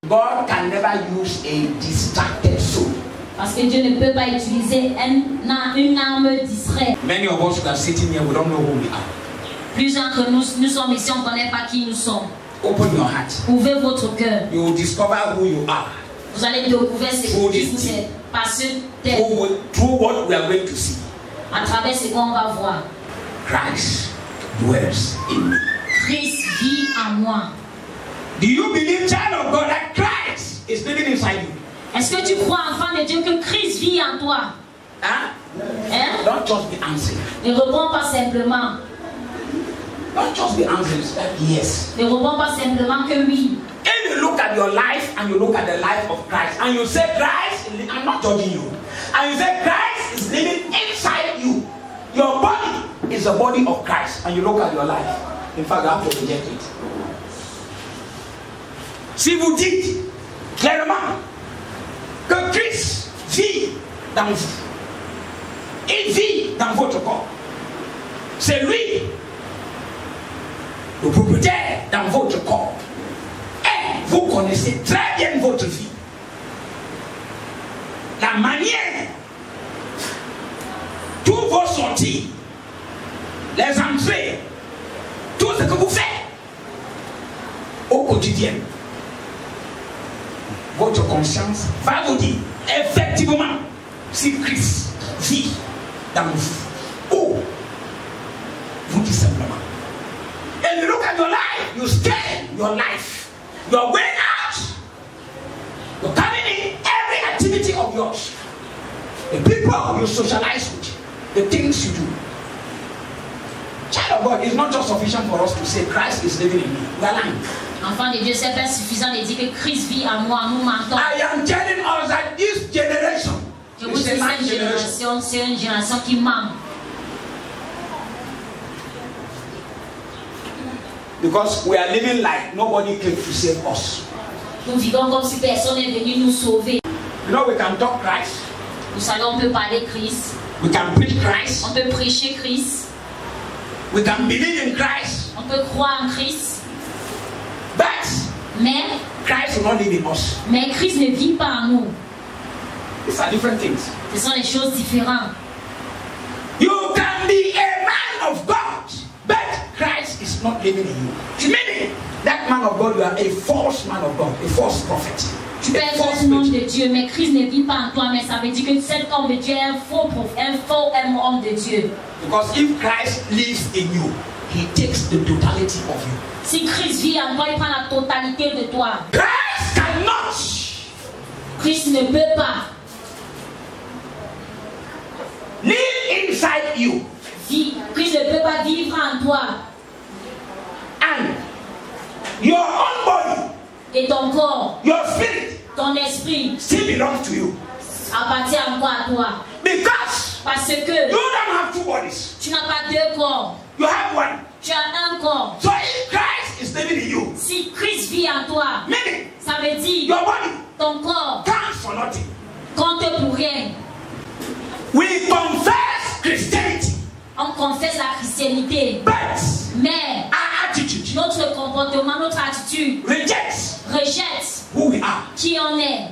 God can never use a distracted soul. Parce que Dieu ne peut pas utiliser une âme distraite. Many of us who are sitting here, we don't know who we are. Plusieurs d'entre nous sommes ici, on ne connaît pas qui nous sommes. Open your heart. Ouvrez votre cœur. You will discover who you are. Vous allez découvrir ce que vous êtes. Parce que through what we are going to see. À travers ce qu'on va voir. Christ dwells in me. Christ vit en moi. Do you believe, child of God, that Christ is living inside you? Est-ce que tu crois, enfant de Dieu, que Christ vit en toi? Hein? Hein? Don't just be answering. Ne réponds pas simplement. Don't just be answering yes. Ne réponds pas simplement que oui. If you look at your life and you look at the life of Christ and you say Christ, I'm not judging you, and you say Christ is living inside you, your body is the body of Christ, and you look at your life, in fact, you have to reject it. Si vous dites clairement que Christ vit dans vous, il vit dans votre corps, c'est lui le propriétaire dans votre corps, et vous connaissez très bien votre vie, la manière, toutes vos sorties, les entrées, tout ce que vous faites au quotidien, votre conscience va vous dire effectivement si Christ vit dans vous, ou vous dites simplement. And you look at your life, you stay your life, you're going out, you're coming in every activity of yours, the people you socialize with, the things you do. Child of God, it's not just sufficient for us to say Christ is living in me. We are lying. Enfant de Dieu, c'est pas suffisant de dire que Christ vit en moi, nous mentons. I am telling us that this generation Je vous dis, cette génération, c'est une génération qui ment. Because we are living like nobody came to save us. Nous vivons comme si personne n'est venu nous sauver. You know, we can talk Christ. Vous savez, on peut parler Christ. We can preach Christ. On peut prêcher Christ. We can believe in Christ. On peut croire en Christ. Mais Christ will not live in us. Mais Christ ne vit pas en nous. These are different things. Ce sont des choses différentes. You can be a man of God, but Christ is not living in you. Meaning, that man of God, you are a false man of God, a false prophet. Tu peux être un homme de Dieu, mais Christ ne vit pas en toi. Mais ça veut dire que cet homme de Dieu est un faux homme de Dieu. Because if Christ lives in you, he takes the totality of you. Si Christ vit en toi, il prend la totalité de toi. Christ cannot. Christ ne peut pas live inside you. Christ ne peut pas vivre en toi. And your own body, et ton corps, your spirit, ton esprit, still belongs to you. Appartient encore à toi. Parce que you don't have two bodies. Tu n'as pas deux corps. You have one. Tu as un corps. So if Christ is living in you, si Christ vit en toi, meaning, ça veut dire your body, ton corps, counts for nothing. Compte pour rien. We confess Christianity. On confesse la chrétienté. Mais our attitude, notre comportement, notre attitude rejette who we are. Qui on est.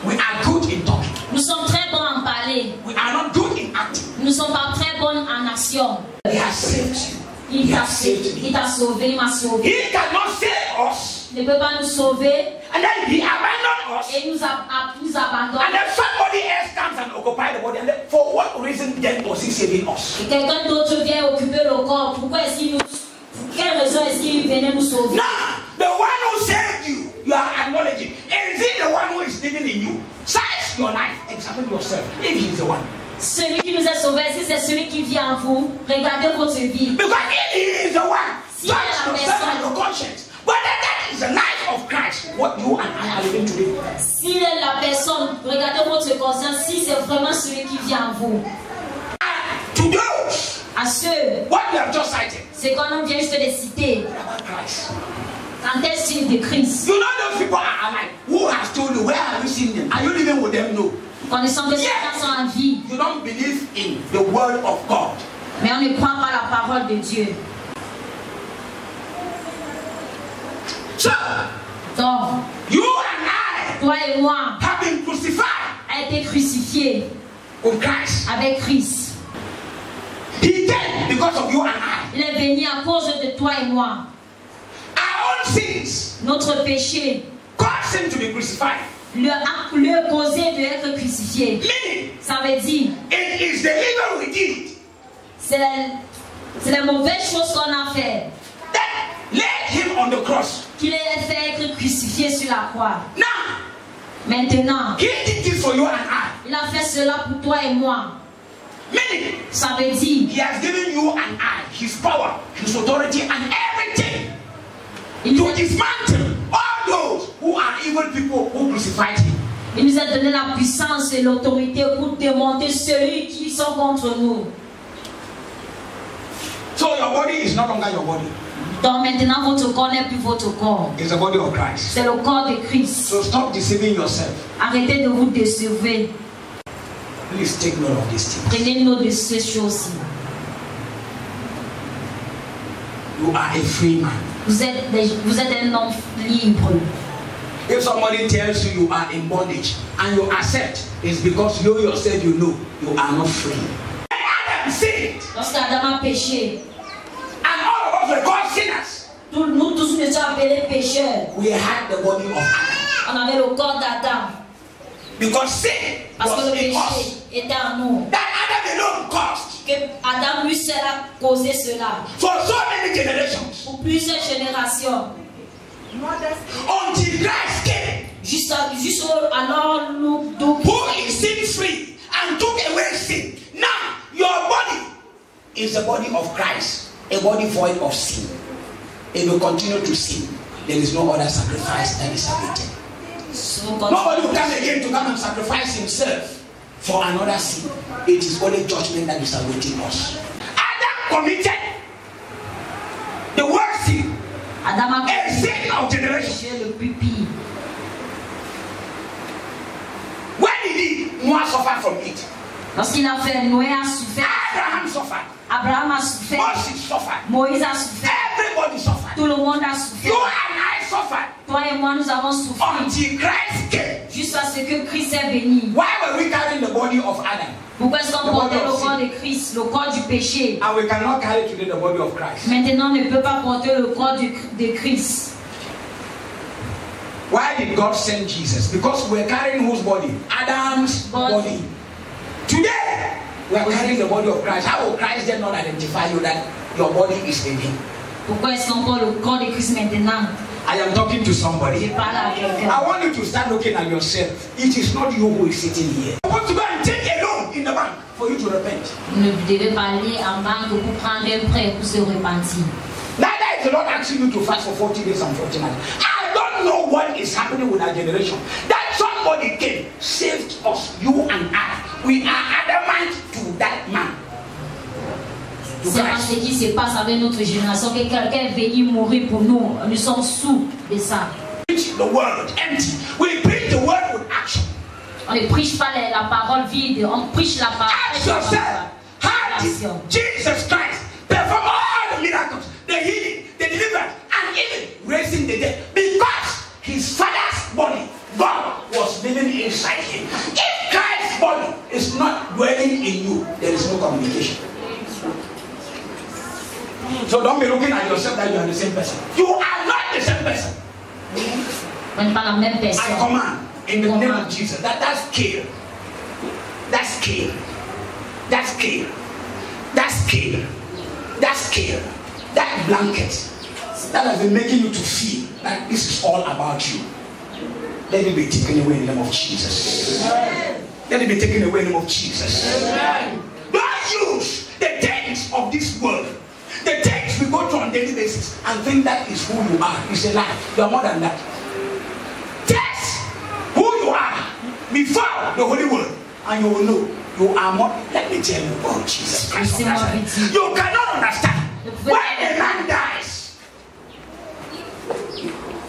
We are good in talking. Nous sommes très bons en parler. We are not good in acting. Nous ne sommes pas très bons en action. He has saved you. Il t'a sauvé, il m'a sauvé. He cannot save us. Il ne peut pas nous sauver. And then he abandoned us. Et nous abandonne. And then somebody else comes and occupies the body. And then for what reason then was he saving us? Et quelqu'un d'autre vient occuper le corps. Pourquoi est-ce qu'il nous... Pour quelle raison est-ce qu'il venait nous sauver? Now, the one who saved you, you are acknowledging. Is he the one who is living in you? Search your life. Examine yourself. If he is the one. Celui qui nous a sauvés, si c'est celui qui vient en vous, regardez votre vie. Because if he is the one, si search yourself and your conscience. Whether that is the life of Christ, what you and I are living today. Si la personne, regardez votre conscience, si c'est vraiment celui qui vient en vous. To those, à ceux, what we have just cited, c'est qu'on vient juste de citer. Quand est-ce de Christ? You know those people are alive. Who has told you? Where have you seen them? Are you living with them? No. Connaissant que ces gens sont en vie. You don't believe in the word of God. Mais on ne croit pas la parole de Dieu. So, Donc, you and toi et moi, I have been crucified a été crucifié with Christ. avec Christ. He came because of you and I. Il est venu à cause de toi et moi. Our own sins Notre péché caused him to be crucified. lui a causé d'être crucifié. Meaning, Ça veut dire, it is the evil we did c'est la mauvaise chose qu'on a fait that led him on the cross. qui l'a fait être crucifié sur la croix. Now, Maintenant, he did it for you and I. il a fait cela pour toi et moi. Meaning, Ça veut dire, he has given you and I his power, his authority, and everything il to nous a, dismantle all those who are evil people who crucified him. il nous a donné la puissance et l'autorité pour démonter celui qui sont contre nous. So your body is no longer your body. Donc maintenant, votre corps n'est plus votre corps. It's the body of Christ. C'est le corps de Christ. So stop deceiving yourself. Arrêtez de vous décevoir. Please take note of these things. Prenez note de ces choses-ci. You are a free man. Vous êtes un homme libre. If somebody tells you you are in bondage and you accept, it's because you yourself you know you are not free. Adam sinned, Lorsqu'Adam a péché, and all of us were called sinners. nous tous nous étions appelés pécheurs. We had the body of Adam. On avait le corps d'Adam. Because sin Parce que was le in us. péché était en nous. That Adam alone caused. Que Adam lui seul a causé cela. For so many generations. Pour plusieurs générations. Until Christ came. Juste alors nous Who is sin free and took away sin. Now your body is the body of Christ. A body void of sin. If you continue to sin, there is no other sacrifice that is awaited. Nobody will come again to come and sacrifice himself for another sin. It is only judgment that is awaiting us. Adam committed the worst sin. Adam a A sin of generation. le plus pire. When he did, Noah suffered from it. Lorsqu'il a fait, Noé a souffert. Abraham suffered. Abraham a souffert. Moses suffered. Moïse a souffert. Everybody suffered. Tout le monde a You souffert. and I suffered Toi et moi, nous avons souffert. until Christ came. Jusqu'à ce que Christ est venu. Why were we carrying the body of Adam? Pourquoi est-ce qu'on portait le corps de Christ, le corps du péché? And we cannot carry today the body of Christ. Maintenant, on ne peut pas porter le corps de Christ. Why did God send Jesus? Because we're carrying whose body? Adam's body. Today, we are carrying the body of Christ. How will Christ then not identify you that your body is in him? Pourquoi est-ce qu'on porte le corps de Christ maintenant? I am talking to Je somebody. parle à quelqu'un. I want you to start looking at yourself. It is not you who is sitting here. I want to go and take a loan in the bank for you to repent. Vous ne devez pas aller en banque pour prendre un prêt pour se repentir. Neither is the Lord asking you to fast for 40 days and 40 nights. I don't know what is happening with our generation. That somebody came, saved us, you and I. We are adamant to that man. C'est pas ce qui se passe avec notre génération, que quelqu'un est venu mourir pour nous. Nous sommes sous de ça. Preach the word empty. We preach the word with action. On ne prêche pas la parole vide, on prêche la Ask yourself, how did Jesus Christ perform all the miracles, the healing, the deliverance, and even raising the dead? Because his father's body, God, was living inside him. If Christ's body is not dwelling in you, there is no communication. So don't be looking at yourself that you are the same person. You are not the same person. On n'est pas la même I personne. command in the name of Jesus. That's kill. That's kill. That's kill. That's kill. That's kill. That blanket that has been making you to feel that this is all about you. Let it be taken away in the name of Jesus. Let it be taken away in the name of Jesus. Don't use the things of this world, the things we go through on a daily basis, and think that is who you are. It's a lie. You are more than that. Test who you are before the Holy Word, and you will know you are more. Let me tell you, oh Jesus Christ, you cannot understand. When a man dies,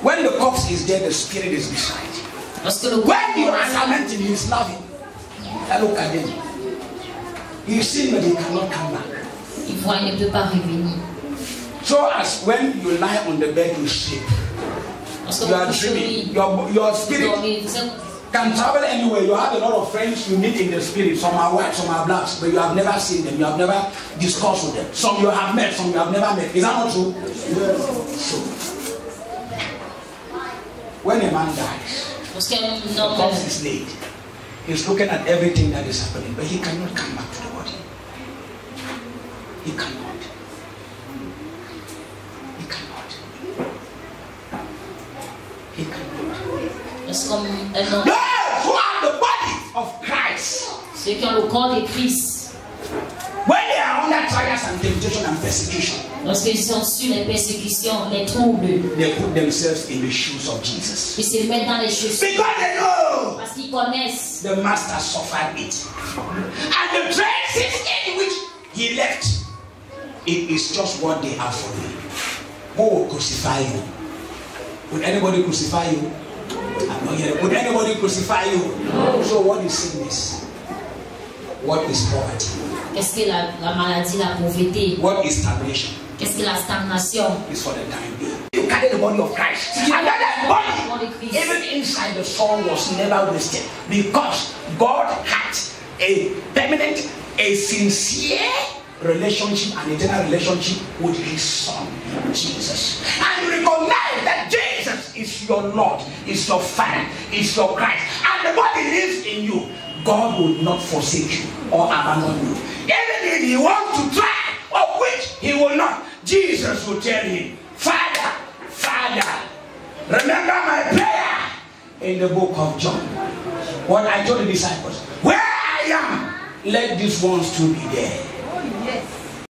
when the corpse is dead, the spirit is beside. When you are lamenting, he is loving. I look at him. You see, but he cannot come back. Il voit, il ne peut pas revenir. So as when you lie on the bed, you sleep. You are dreaming. Your spirit can travel anywhere. You have a lot of friends you meet in the spirit. Some are white, some are blacks, but you have never seen them. You have never discussed with them. Some you have met, some you have never met. Is that not true? So, when a man dies, the corpse is laid. He's looking at everything that is happening, but he cannot come back to the body. He cannot. He cannot. He cannot. C'est comme un homme. Those who are the body of Christ. Ceux qui ont le corps de Christ. When they are under trials and temptation and persecution, lorsqu'ils sont sur les persécutions, les troubles, they put themselves in the shoes of Jesus. Ils se mettent dans les chaussures. Because they know. Parce qu'ils connaissent. The master suffered it. And the traces in which he left, it is just what they are for you. Who will crucify you? Would anybody crucify you? I'm not here. Would anybody crucify you? No. So what is sickness? What is poverty? Qu'est-ce que la maladie, la pauvreté? What is stagnation? Qu'est-ce que la stagnation? It's for the time being. You carry the body of Christ. And that body, even inside the soul, was never wasted. Because God had a permanent, a sincere relationship, an eternal relationship with his son, Jesus. And you recognize that Jesus is your Lord, is your Father, is your Christ. And the body lives in you. God will not forsake you or abandon you. Even if he wants to try, of which he will not, Jesus will tell him, Father, Father, remember my prayer in the book of John. What I told the disciples, where I am, let these ones too be there.